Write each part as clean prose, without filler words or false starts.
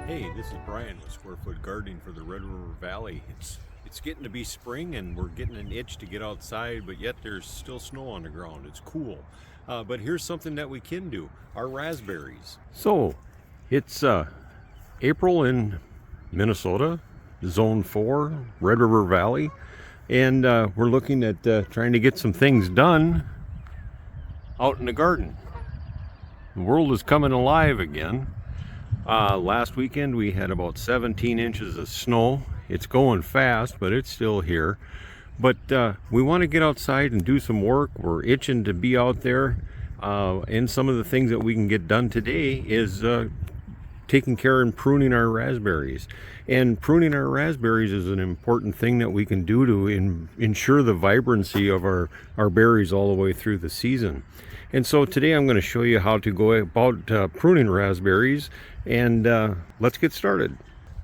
Hey, this is Brian with Square Foot Gardening for the Red River Valley. It's getting to be spring and we're getting an itch to get outside, but yet there's still snow on the ground. It's cool. But here's something that we can do, our raspberries. So it's April in Minnesota, Zone 4, Red River Valley, and we're looking at trying to get some things done out in the garden. The world is coming alive again. Last weekend we had about 17 inches of snow. It's going fast, but it's still here. But we want to get outside and do some work. We're itching to be out there. And some of the things that we can get done today is taking care and pruning our raspberries. And pruning our raspberries is an important thing that we can do to ensure the vibrancy of our berries all the way through the season. And so today I'm going to show you how to go about pruning raspberries, and let's get started.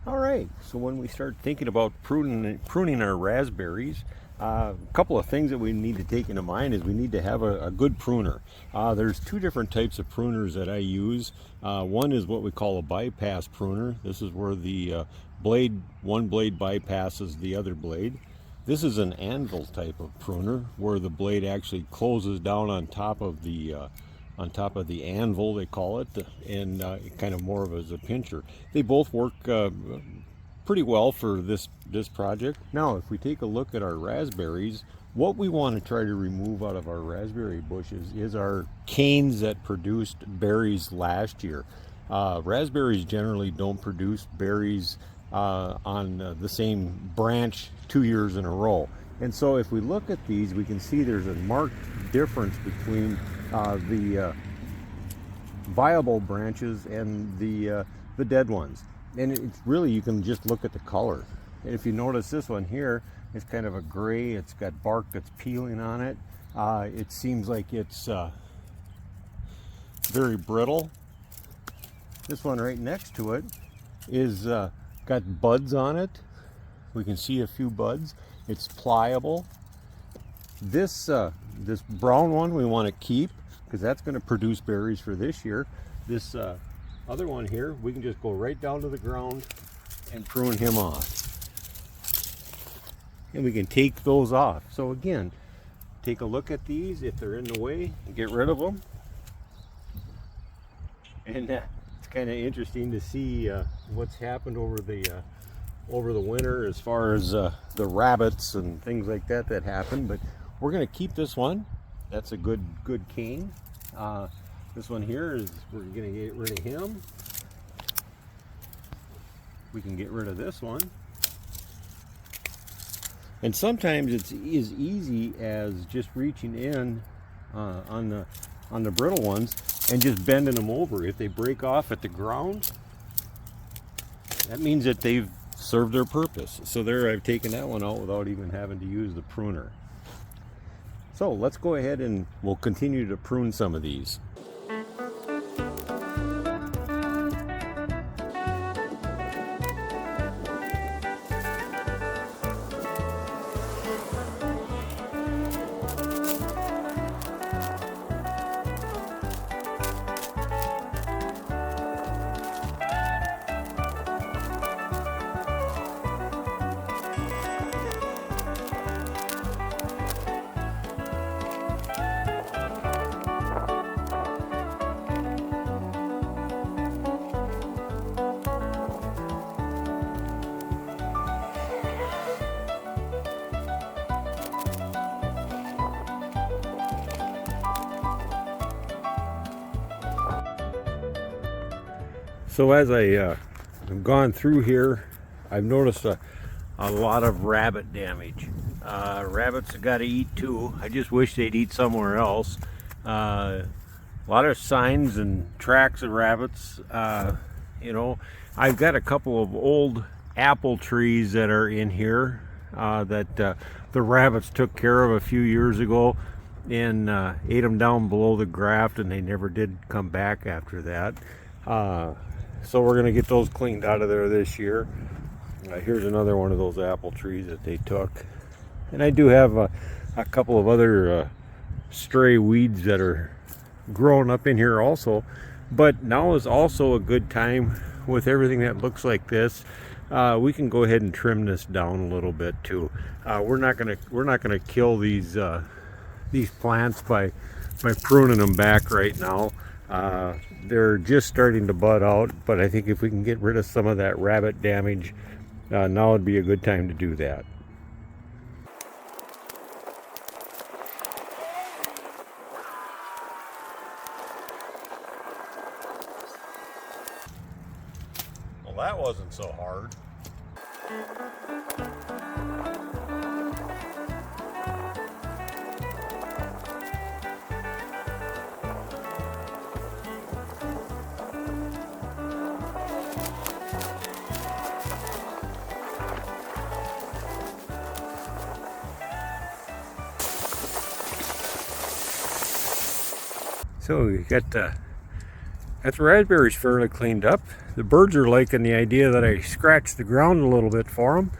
All right, so when we start thinking about pruning our raspberries, a couple of things that we need to take into mind is we need to have a good pruner. There's two different types of pruners that I use. One is what we call a bypass pruner. This is where the one blade bypasses the other blade. This is an anvil type of pruner where the blade actually closes down on top of the anvil, they call it, and kind of more of as a pincher. They both work pretty well for this project. Now, if we take a look at our raspberries, what we want to try to remove out of our raspberry bushes is our canes that produced berries last year. Raspberries generally don't produce berries on the same branch 2 years in a row. And so if we look at these, we can see there's a marked difference between the viable branches and the dead ones. And it's really, you can just look at the color. And if you notice this one here, it's kind of a gray, it's got bark that's peeling on it. It seems like it's very brittle. This one right next to it is got buds on it. We can see a few buds. It's pliable. This brown one we want to keep because that's going to produce berries for this year. This other one here, we can just go right down to the ground and prune him off. And we can take those off. So again, take a look at these. If they're in the way, get rid of them. And it's kind of interesting to see what's happened over the winter as far as the rabbits and things like that happen. But we're going to keep this one. That's a good cane. This one here is, we're going to get rid of him. We can get rid of this one. And sometimes it's as easy as just reaching in on the brittle ones and just bending them over. If they break off at the ground, that means that they've served their purpose. So there, I've taken that one out without even having to use the pruner. So let's go ahead and we'll continue to prune some of these. So as I've gone through here, I've noticed a lot of rabbit damage. Rabbits have got to eat too. I just wish they'd eat somewhere else. A lot of signs and tracks of rabbits. You know, I've got a couple of old apple trees that are in here that the rabbits took care of a few years ago and ate them down below the graft, and they never did come back after that. So we're going to get those cleaned out of there this year. Here's another one of those apple trees that they took. And I do have a couple of other stray weeds that are growing up in here also. But now is also a good time with everything that looks like this. We can go ahead and trim this down a little bit too. We're not gonna kill these plants by pruning them back right now. They're just starting to bud out, but I think if we can get rid of some of that rabbit damage, now would be a good time to do that. Well, that wasn't so hard. So you got the raspberries fairly cleaned up. The birds are liking the idea that I scratched the ground a little bit for them.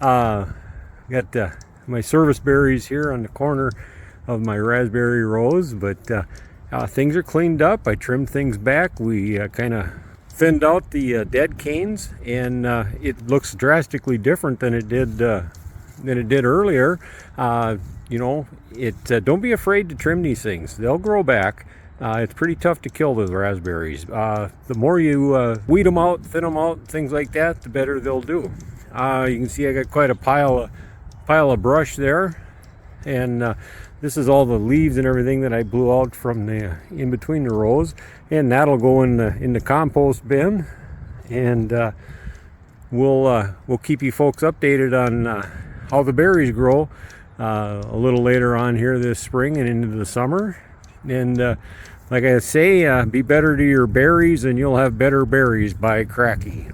Got my service berries here on the corner of my raspberry rows, but things are cleaned up. I trimmed things back. We kind of thinned out the dead canes, and it looks drastically different than it did earlier. You know, don't be afraid to trim these things. They'll grow back. It's pretty tough to kill those raspberries. The more you weed them out, thin them out, things like that, the better they'll do. You can see I got quite a pile of brush there, and this is all the leaves and everything that I blew out from the in between the rows, and that'll go in the compost bin, and we'll keep you folks updated on how the berries grow a little later on here this spring and into the summer. And like I say, be better to your berries and you'll have better berries by Cracky.